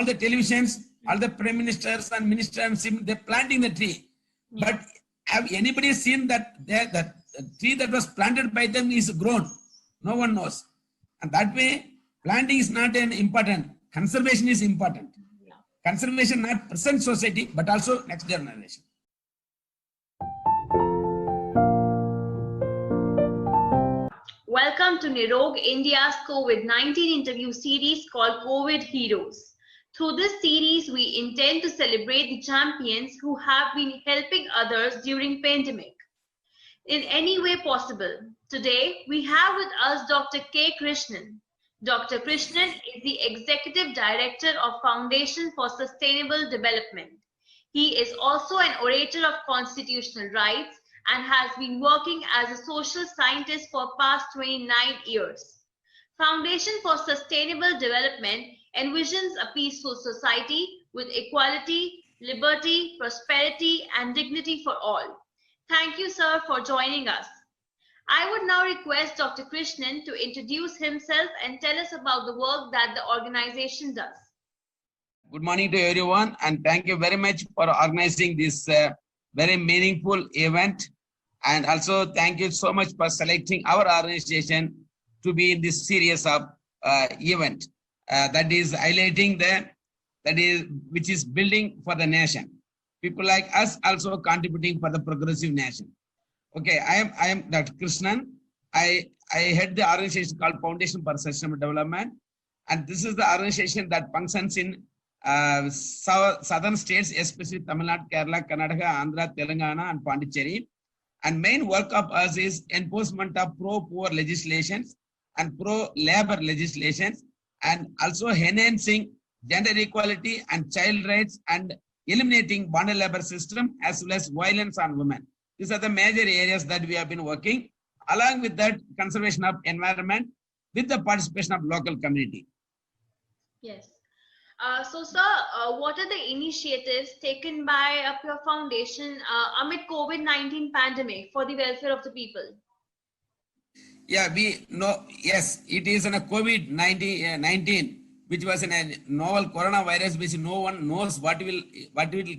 all the televisions, all the prime ministers and ministers, they're planting the tree. But have anybody seen that the tree that was planted by them is grown? No one knows. And that way, planting is not an important. Conservation is important. Conservation not present society, but also next generation. Welcome to Nirog India's COVID-19 interview series called COVID Heroes. Through this series, we intend to celebrate the champions who have been helping others during pandemic in any way possible. Today, we have with us Dr. K. Krishnan. Dr. Krishnan is the Executive Director of Foundation for Sustainable Development. He is also an orator of constitutional rights and has been working as a social scientist for past 29 years. Foundation for Sustainable Development envisions a peaceful society with equality, liberty, prosperity, and dignity for all. Thank you, sir, for joining us. I would now request Dr. Krishnan to introduce himself and tell us about the work that the organization does. Good morning to everyone, and thank you very much for organizing this very meaningful event. And also thank you so much for selecting our organization to be in this series of event that is highlighting which is building for the nation. People like us also contributing for the progressive nation. Okay, I am Dr. Krishnan. I head the organization called Foundation for Sustainable Development, and this is the organization that functions in southern states, especially Tamil Nadu, Kerala, Karnataka, Andhra, Telangana, and Pondicherry. And main work of us is enforcement of pro-poor legislations and pro-labor legislations, and also enhancing gender equality and child rights and eliminating bonded labor system as well as violence on women. These are the major areas that we have been working. Along with that, conservation of environment with the participation of local community. Yes. So, sir, what are the initiatives taken by your foundation amid COVID-19 pandemic for the welfare of the people? Yeah, we know, yes, it is in a COVID-19, which was in a novel coronavirus, which no one knows what will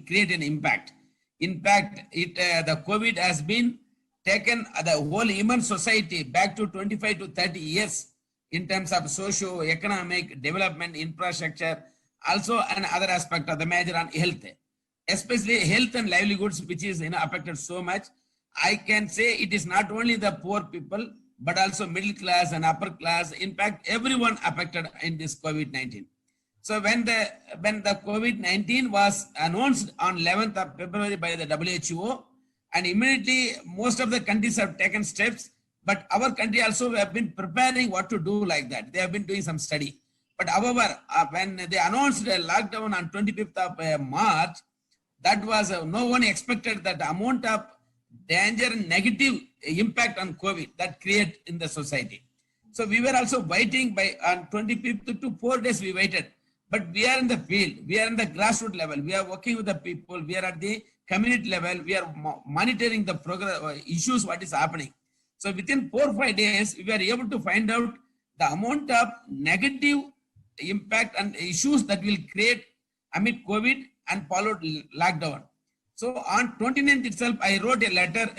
create an impact. In fact, the COVID has been taken the whole human society back to 25 to 30 years in terms of socio-economic development, infrastructure, also another aspect of the major on health, especially health and livelihoods, which is affected so much. I can say it is not only the poor people, but also middle class and upper class. In fact, everyone affected in this COVID-19. So when the COVID-19 was announced on 11th of February by the WHO, and immediately most of the countries have taken steps, but our country also have been preparing what to do like that. They have been doing some study. But however, when they announced a lockdown on 25th of March, that was no one expected that amount of danger and negative impact on COVID that create in the society. So we were also waiting on 25th to 4 days we waited. But we are in the field, we are in the grassroots level, we are working with the people, we are at the community level, we are monitoring the progress issues, what is happening. So within 4 or 5 days, we were able to find out the amount of negative impact and issues that will create amid COVID and followed lockdown. So on 29th itself, I wrote a letter,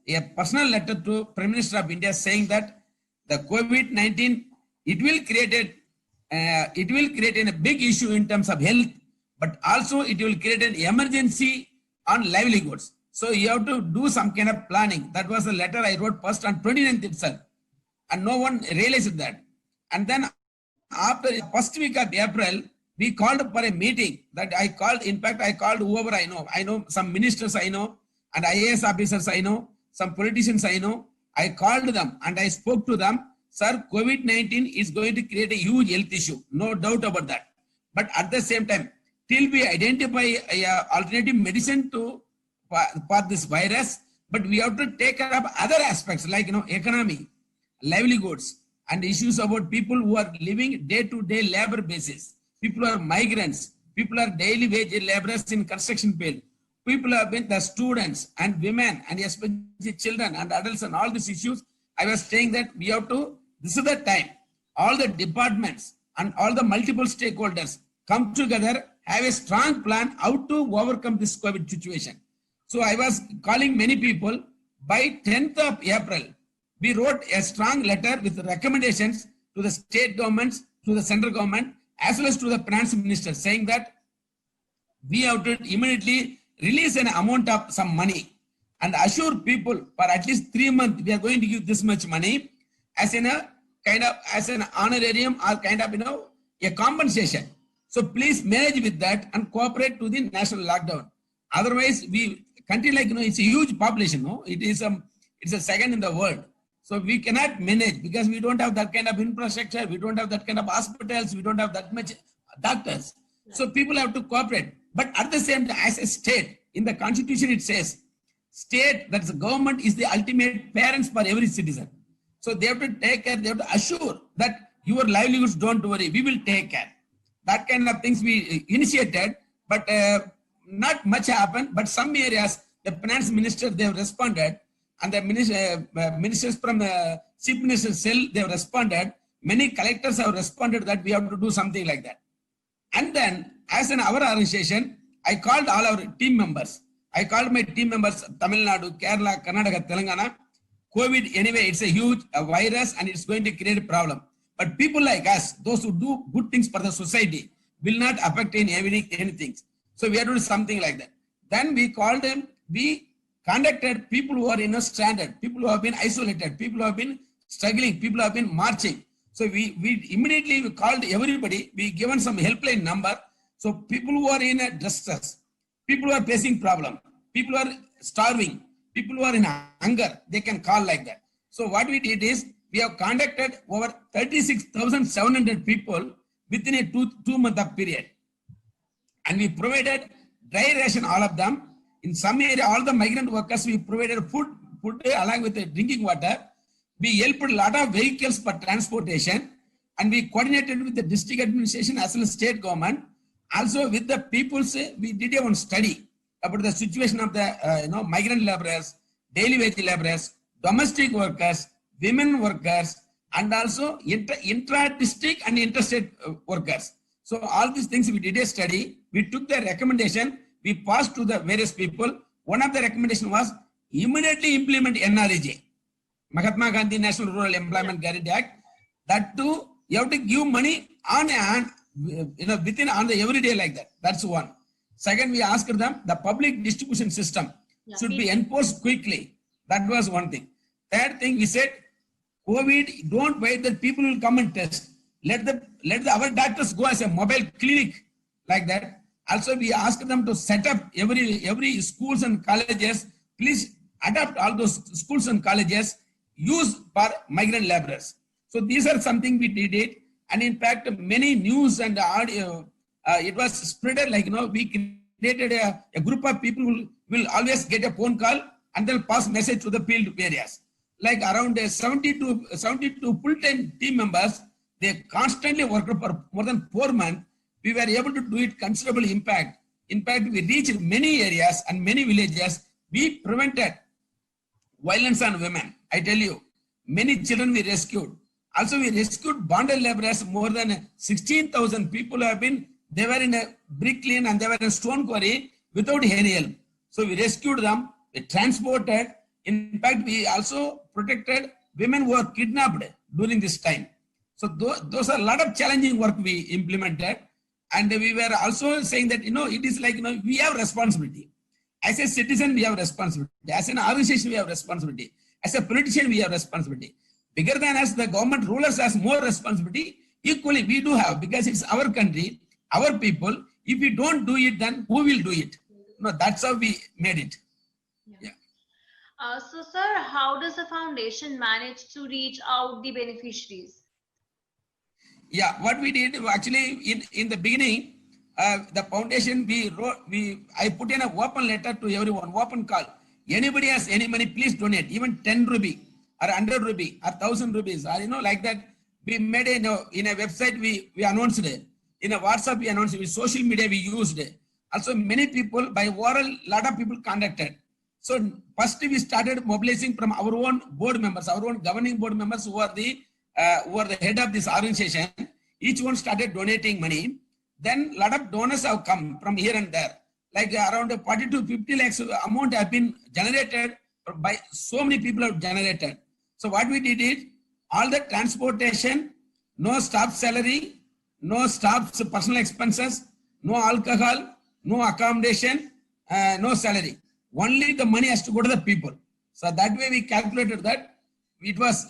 a personal letter to Prime Minister of India saying that the COVID-19, it will create a big issue in terms of health, but also it will create an emergency on livelihoods. So you have to do some kind of planning. That was the letter I wrote first on 29th itself. And no one realized that. And then after the first week of April, we called for a meeting that I called, in fact, I called whoever I know. I know some ministers I know, and IAS officers I know, some politicians I know. I called them and I spoke to them. Sir, COVID-19 is going to create a huge health issue, no doubt about that. But at the same time, till we identify an alternative medicine for this virus, but we have to take care of other aspects like economy, livelihoods, and issues about people who are living day-to-day labor basis. People are migrants, people are daily wage laborers in construction field. People have been the students and women and especially children and adults and all these issues. I was saying that we have to, this is the time, all the departments and all the multiple stakeholders come together, have a strong plan how to overcome this COVID situation. So I was calling many people. By 10th of April, we wrote a strong letter with recommendations to the state governments, to the central government, as well as to the finance minister, saying that we have to immediately release an amount of some money and assure people for at least 3 months we are going to give this much money as in a kind of as an honorarium or kind of a compensation. So please manage with that and cooperate to the national lockdown. Otherwise, we country like it's a huge population. No, it's a second in the world. So we cannot manage because we don't have that kind of infrastructure. We don't have that kind of hospitals. We don't have that much doctors. So people have to cooperate. But at the same time, as a state, in the constitution it says, state, that's the government, is the ultimate parents for every citizen. So they have to take care, they have to assure that your livelihoods, don't worry, we will take care. That kind of things we initiated, but not much happened. But some areas, the finance minister, they have responded, and the ministers from the chief minister's cell, they have responded. Many collectors have responded that we have to do something like that. And then, as in our organization, I called all our team members. I called my team members, Tamil Nadu, Kerala, Karnataka, Telangana. COVID, anyway, it's a huge virus and it's going to create a problem. But people like us, those who do good things for the society, will not affect in anything. So we are doing something like that. Then we called them, we contacted people who are stranded, people who have been isolated, people who have been struggling, people who have been marching. So we immediately called everybody, we given some helpline number. So people who are in a distress, people who are facing problem, people who are starving, people who are in hunger, they can call like that. So what we did is, we have contacted over 36,700 people within a two-month period. And we provided dry ration, all of them. In some area, all the migrant workers, we provided food along with the drinking water. We helped a lot of vehicles for transportation, and we coordinated with the district administration as well as state government. Also with the peoples, we did a one study about the situation of the migrant laborers, daily wage laborers, domestic workers, women workers, and also intra-district and interstate workers. So all these things we did a study. We took the recommendation, we passed to the various people. One of the recommendation was immediately implement NREG, Mahatma Gandhi National Rural Employment Guarantee Act. That too, you have to give money on within on the every day like that. That's one. Second, we asked them the public distribution system should be enforced quickly. That was one thing. Third thing, we said, COVID, don't wait that people will come and test. Let our doctors go as a mobile clinic like that. Also, we asked them to set up every schools and colleges. Please adapt all those schools and colleges used for migrant laborers. So these are something we did it. And in fact, many news and audio, it was spread like, we created a group of people who will always get a phone call and they'll pass message to the field areas. Like around 72 full-time team members, they constantly worked for more than 4 months. We were able to do it considerable impact. In fact, we reached many areas and many villages. We prevented violence on women. I tell you, many children we rescued. Also, we rescued bonded laborers. More than 16,000 people they were in a brick lane and they were in stone quarry without any help. So we rescued them, we transported. In fact, we also protected women who were kidnapped during this time. So those are a lot of challenging work we implemented. And we were also saying that, it is like, we have responsibility. As a citizen, we have responsibility. As an organization, we have responsibility. As a politician, we have responsibility. Bigger than us, the government rulers has more responsibility. Equally, we do have, because it's our country, our people. If we don't do it, then who will do it? That's how we made it. Yeah. So, sir, how does the foundation manage to reach out the beneficiaries? Yeah, what we did actually in the beginning, the foundation I put in an open letter to everyone, open call. Anybody has any money, please donate. Even 10 rupee or 100 rupee or 1,000 rupees or like that. We made in a website we announced it. In a WhatsApp we announced it. With social media we used it. Also many people by oral, lot of people contacted. So first we started mobilizing from our own board members, our own governing board members who are the head of this organization. Each one started donating money. Then a lot of donors have come from here and there. Like around 40 to 50 lakhs amount have been generated by so many people have generated. So what we did is all the transportation, no staff salary, no staff's personal expenses, no alcohol, no accommodation, no salary. Only the money has to go to the people. So that way we calculated that it was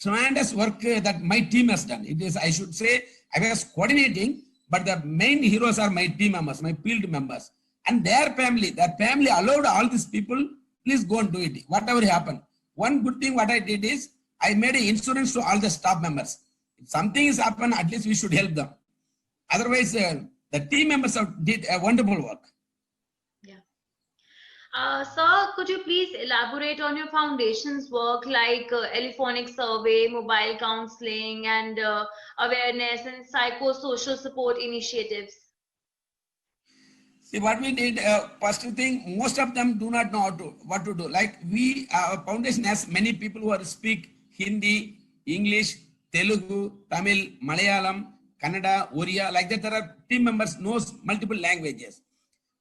tremendous work that my team has done. It is, I should say, I was coordinating, but the main heroes are my team members, my field members, and their family allowed all these people, please go and do it, whatever happened. One good thing what I did is, I made an insurance to all the staff members. If something is happened, at least we should help them. Otherwise, the team members did a wonderful work. Sir, could you please elaborate on your foundation's work like telephonic survey, mobile counseling, and awareness and psychosocial support initiatives? See what we did, first thing, most of them do not know what to do. Like our foundation has many people who speak Hindi, English, Telugu, Tamil, Malayalam, Kannada, Oriya, like that. There are team members knows multiple languages.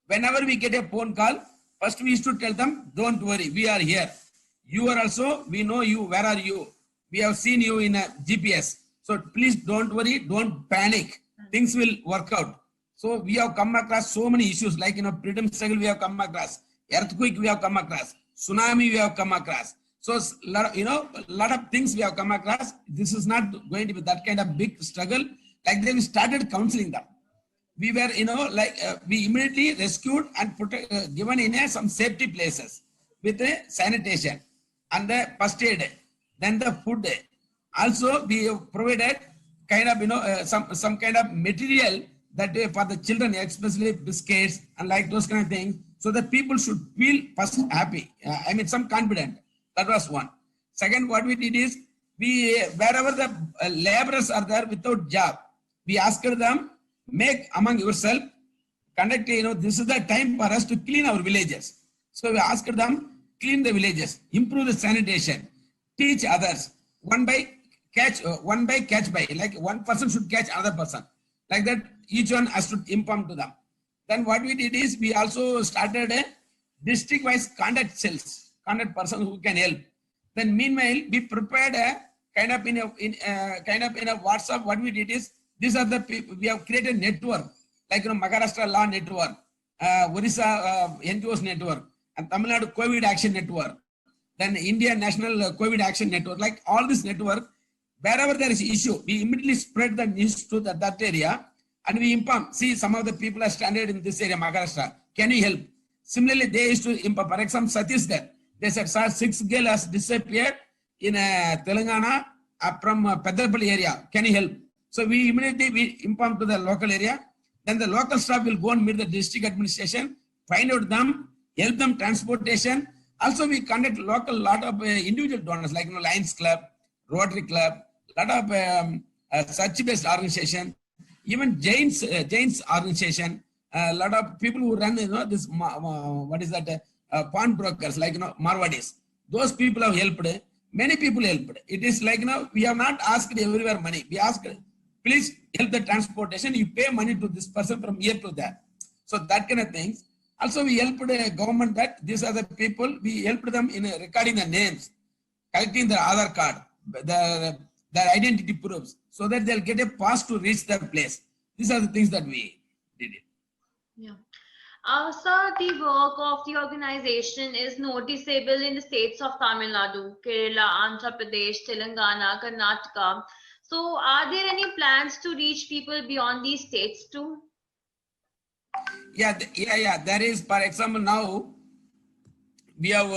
Whenever we get a phone call, first we used to tell them, don't worry, we are here. You are also, we know you, where are you? We have seen you in a GPS. So please don't worry, don't panic. Things will work out. So we have come across so many issues like, freedom struggle we have come across, earthquake we have come across, tsunami we have come across. So, a lot of things we have come across. This is not going to be that kind of big struggle. Like then we started counseling them. We were, we immediately rescued and put given in some safety places with sanitation and the first aid, then the food. Also, we have provided kind of, some kind of material that for the children, especially biscuits and like those kind of things, so that people should feel first happy. Some confident. That was one. Second, what we did is, wherever the laborers are there without job, we asked them, make among yourself, conduct, this is the time for us to clean our villages. So we asked them, clean the villages, improve the sanitation, teach others, one by catch by, like one person should catch another person. Like that, each one has to inform to them. Then what we did is, we also started a district-wise contact cells, contact person who can help. Then meanwhile, we prepared a kind of in a WhatsApp. What we did is, these are the people, we have created a network, like Maharashtra Law Network, Orissa NGOs Network, and Tamil Nadu COVID Action Network, then India National COVID Action Network, like all this network, wherever there is issue, we immediately spread the news to that area, and we inform, see, some of the people are stranded in this area, Maharashtra, can you help? Similarly, they used to inform, for example, Satisgarh, they said, sir, 6 girls has disappeared in Telangana from Peddalpalli area, can you help? So we immediately inform to the local area. Then the local staff will go and meet the district administration, find out them, help them transportation. Also, we conduct lot of individual donors like Lions Club, Rotary Club, lot of search-based organization, even Jains organization, a lot of people who run this pawn brokers like Marwadis. Those people have helped. Many people helped. It is like we have not asked everywhere money. We asked, please help the transportation. You pay money to this person from here to there. So that kind of things. Also, we helped the government that these are the people. We helped them in recording the names, collecting their Aadhaar card, their identity proofs, so that they'll get a pass to reach their place. These are the things that we did. Yeah. Sir, the work of the organization is noticeable in the states of Tamil Nadu, Kerala, Andhra Pradesh, Telangana, Karnataka. So are there any plans to reach people beyond these states too? Yeah. There is, for example, now we have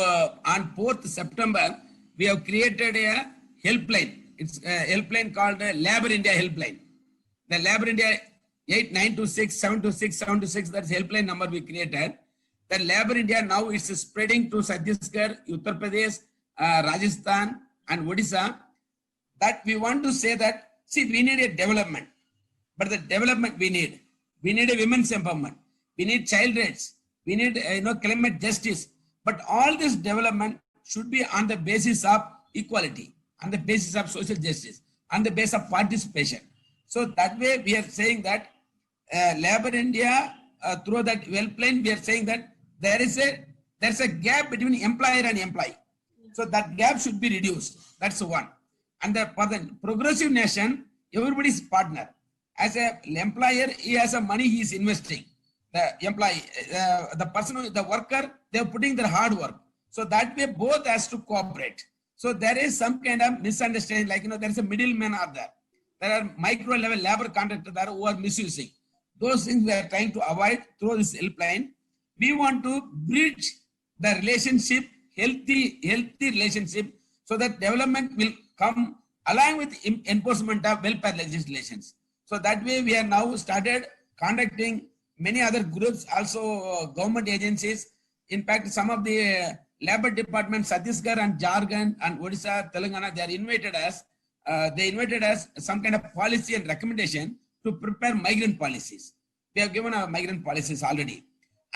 on 4th September, we have created a helpline. It's a helpline called Labor India Helpline. The Labor India 8926-726-726, that's helpline number we created. The Labor India now is spreading to Chhattisgarh, Uttar Pradesh, Rajasthan, and Odisha. That we want to say that, see, we need a development, but the development we need a women's empowerment, we need child rights, we need climate justice, but all this development should be on the basis of equality, on the basis of social justice, on the basis of participation. So that way we are saying that Labor India, through that helpline, we are saying that there's a gap between employer and employee. So that gap should be reduced. That's one. And for the progressive nation, everybody's partner. As an employer, he has a money he is investing. The employee, the person, the worker, they are putting their hard work. So that way, both has to cooperate. So there is some kind of misunderstanding, like, there is a middleman out there. There are micro level labor contractors there who are misusing. Those things we are trying to avoid through this helpline. We want to bridge the relationship, healthy relationship, so that development will come along with enforcement of welfare legislations. So that way we are now started conducting many other groups, also government agencies. In fact, some of the labor departments, Chhattisgarh and Jharkhand and Odisha, Telangana, they invited us some kind of policy and recommendation to prepare migrant policies. We have given our migrant policies already.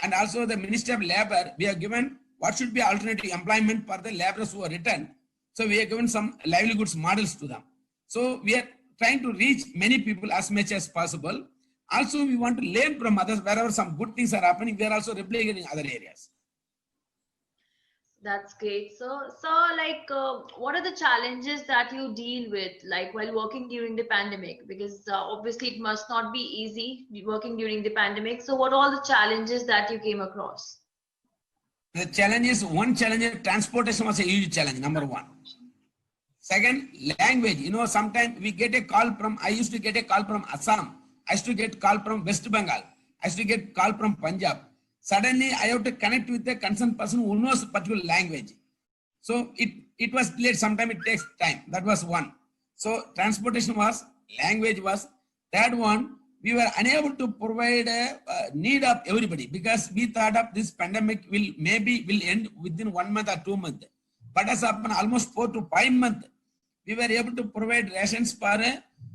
And also the Ministry of Labor, we have given what should be alternative employment for the laborers who are returned. So we have given some livelihoods models to them. So we are trying to reach many people as much as possible. Also, we want to learn from others. Wherever some good things are happening, we are also replicating other areas. That's great. So like, what are the challenges that you deal with, like while working during the pandemic? Because obviously it must not be easy working during the pandemic. So what are all the challenges that you came across? The challenge is, one challenge, transportation was a huge challenge, number one. Second, language. Sometimes we get a call from, I used to get a call from Assam. I used to get call from West Bengal. I used to get call from Punjab. Suddenly, I have to connect with the concerned person who knows particular language. So it was delayed. Sometimes it takes time. That was one. So transportation was, language was. Third one, we were unable to provide a need of everybody, because we thought of this pandemic will end within 1 month or 2 months. But as happened almost 4 to 5 months, we were able to provide rations for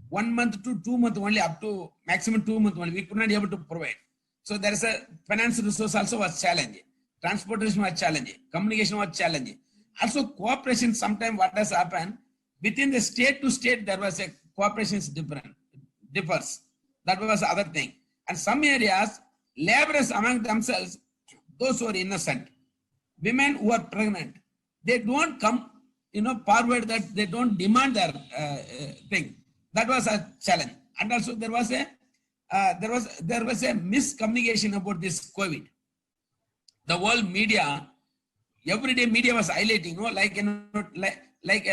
1 month to 2 months only, up to maximum 2 months only. We could not be able to provide. So there is a financial resource also was challenging. Transportation was challenging. Communication was challenging. Also cooperation, sometimes what has happened, within the state to state, there was a cooperation differs. That was the other thing. And some areas, laborers among themselves, those who are innocent, women who are pregnant, they don't come, forward, that they don't demand their thing. That was a challenge. And also there was a miscommunication about this COVID. The world media, everyday media was highlighting, like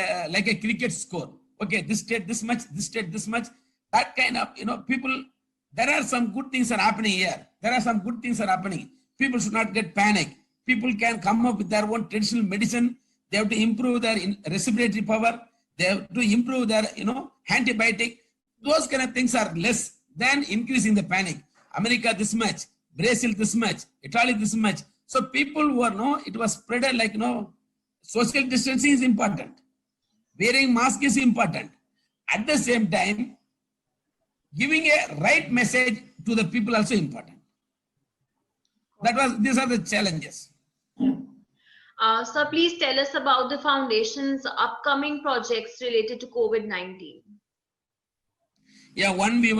a cricket score. Okay, this state this much, this state this much. That kind of, people. There are some good things are happening here. There are some good things are happening. People should not get panic. People can come up with their own traditional medicine. They have to improve their respiratory power. They have to improve their, antibiotic. Those kind of things are less than increasing the panic. America this much, Brazil this much, Italy this much. So people who are, it was spread like, social distancing is important. Wearing mask is important. At the same time, giving a right message to the people also important. These are the challenges. So please tell us about the foundation's upcoming projects related to COVID-19. Yeah, we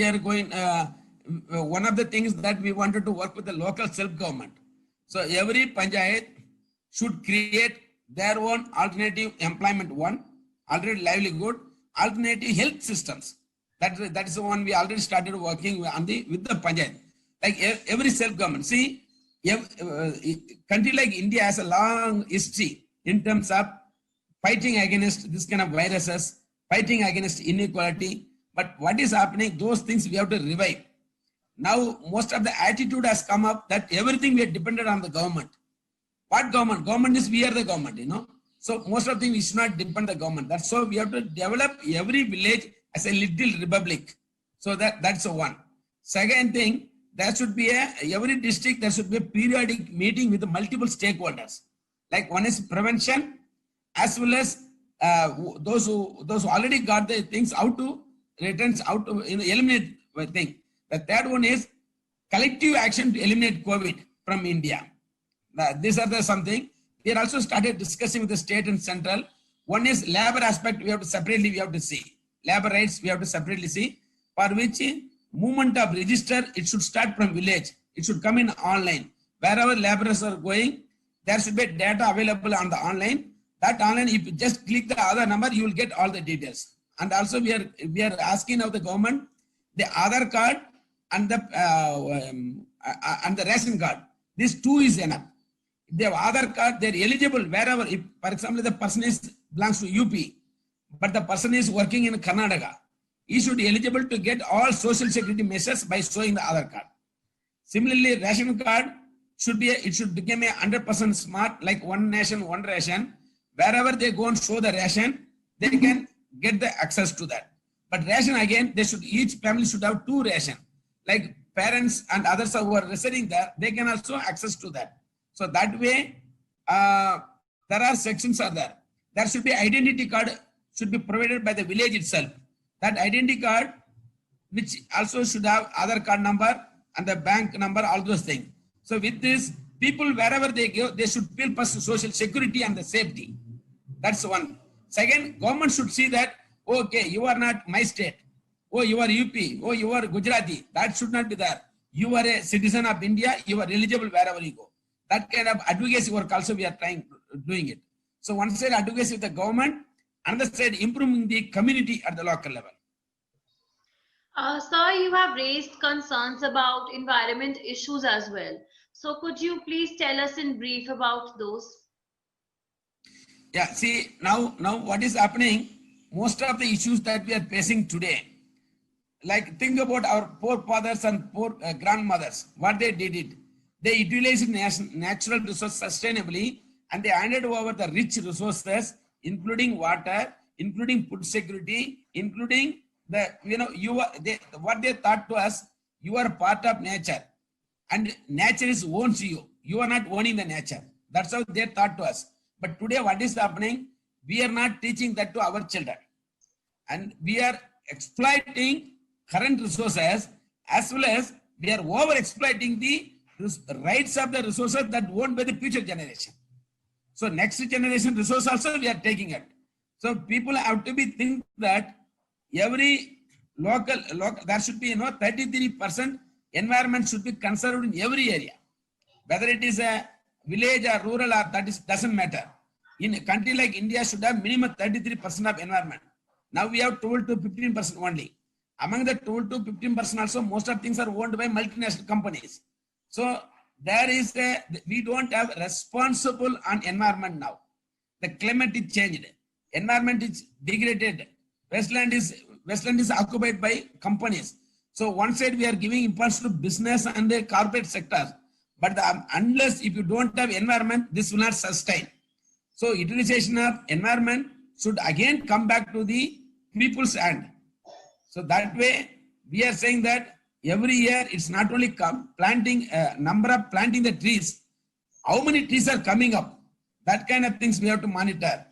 are going, one of the things that we wanted to work with the local self-government. So every panchayat should create their own alternative employment, alternative livelihood, alternative health systems. That is the one we already started working on with the panchayat. Like every self-government. See, country like India has a long history in terms of fighting against this kind of viruses, fighting against inequality. But what is happening, those things we have to revive. Now, most of the attitude has come up that everything we are dependent on the government. What government? Government is, we are the government, So most of the things we should not depend on the government. That's so we have to develop every village as a little republic. So that's one. Second thing, there should be every district, there should be a periodic meeting with the multiple stakeholders. Like one is prevention, as well as those who already got the things out to returns out to eliminate the thing. The third one is collective action to eliminate COVID from India. These are something. We are also started discussing with the state and central. One is labor aspect, we have to see. Labor rights, we have to separately see, for which movement of register, it should start from village. It should come in online. Wherever laborers are going, there should be data available on the online. That online, if you just click the Aadhaar number, you will get all the details. And also we are asking of the government, the Aadhaar card and the ration card. These two is enough. If they have Aadhaar card, they're eligible wherever. If, for example, the person belongs to UP, but the person is working in Karnataka, he should be eligible to get all social security measures by showing the Aadhaar card. Similarly, ration card should become a 100% smart, like one nation, one ration. Wherever they go and show the ration, they can get the access to that. But ration again, each family should have 2 ration. Like parents and others who are residing there, they can also access to that. So that way, there are sections are there. There should be identity card should be provided by the village itself. That identity card, which also should have Aadhaar card number and the bank number, all those things. So with this, people wherever they go, they should feel first social security and the safety. That's one. Second, government should see that, okay, you are not my state. Oh, you are UP. Oh, you are Gujarati. That should not be there. You are a citizen of India. You are eligible wherever you go. That kind of advocacy work also we are doing it. So one side advocacy with the government, another side improving the community at the local level. Sir, you have raised concerns about environment issues as well. So could you please tell us in brief about those? Yeah, see, now what is happening, most of the issues that we are facing today, like think about our poor fathers and poor grandmothers, what they did it. They utilized natural resources sustainably and they handed over the rich resources, including water, including food security, including what they thought to us, you are part of nature and nature owns you. You are not owning the nature. That's how they thought to us. But today what is happening? We are not teaching that to our children. And we are exploiting current resources as well as we are over exploiting the rights of the resources that owned by the future generation. So next generation resource also we are taking it. So people have to be think that every local there should be 33% environment should be conserved in every area, whether it is a village or rural or doesn't matter. In a country like India should have minimum 33% of environment. Now we have 12 to 15% only. Among the 12 to 15% also most of things are owned by multinational companies. So there is we don't have responsible on environment now. The climate is changed. Environment is degraded. Westland is occupied by companies. So one side we are giving importance to business and the corporate sector. But unless if you don't have environment, this will not sustain. So utilization of environment should again come back to the people's hand. So that way we are saying that every year it's not only planting number of planting the trees, how many trees are coming up, that kind of things we have to monitor.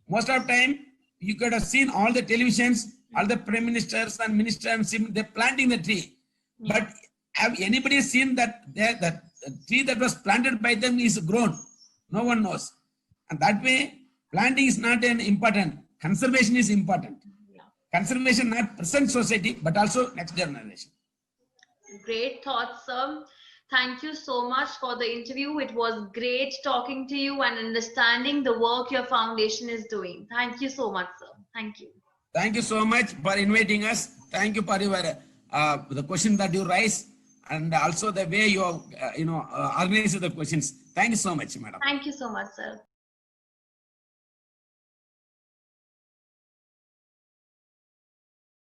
Most of the time you could have seen all the televisions, all the prime ministers and ministers, they're planting the tree. But have anybody seen that the tree that was planted by them is grown? No one knows. And that way planting is not an important, conservation is important. Conservation not present society but also next generation. Great thoughts, sir. Thank you so much for the interview. It was great talking to you and understanding the work your foundation is doing. Thank you so much, sir. Thank you. Thank you so much for inviting us. Thank you for your the question that you raised and also the way you organize the questions. Thank you so much, madam. Thank you so much, sir.